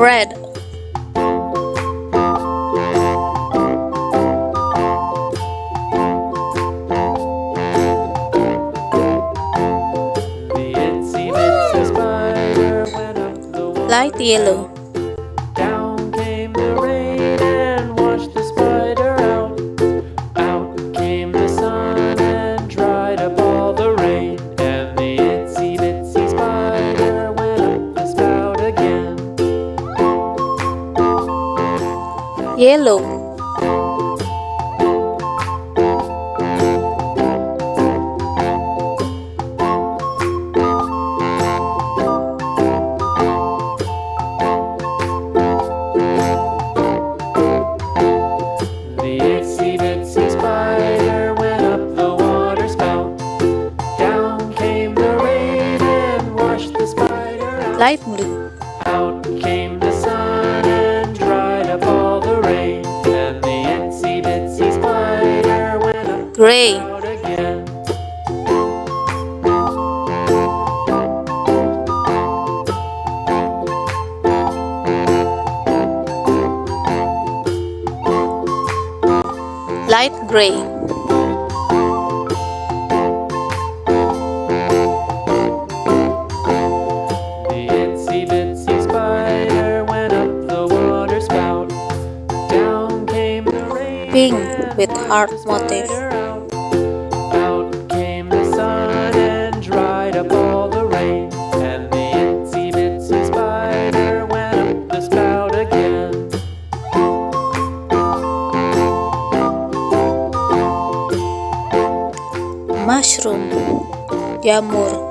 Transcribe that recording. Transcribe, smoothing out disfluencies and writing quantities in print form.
Red. The itsy bitsy spider went up the wall. Light yellow. Down came the rain and washed the spider out. Out came the sun and dried up all the rain. And the itsy bitsy spider went up the spout again. Yellow. The itsy bitsy spider went up the water spout. Down came the rain and washed the spider out. Light blue. Out came the sun and dried up all the rain. And the itsy bitsy spider went up Gray. out again. Light gray. The itsy bitsy spider went up the water spout. Down came the rain Pink with and heart washed the motif. spider out. Out came the sun and dried up all the rain. And the itsy bitsy spider went up the spout again. Mushroom. Jamur.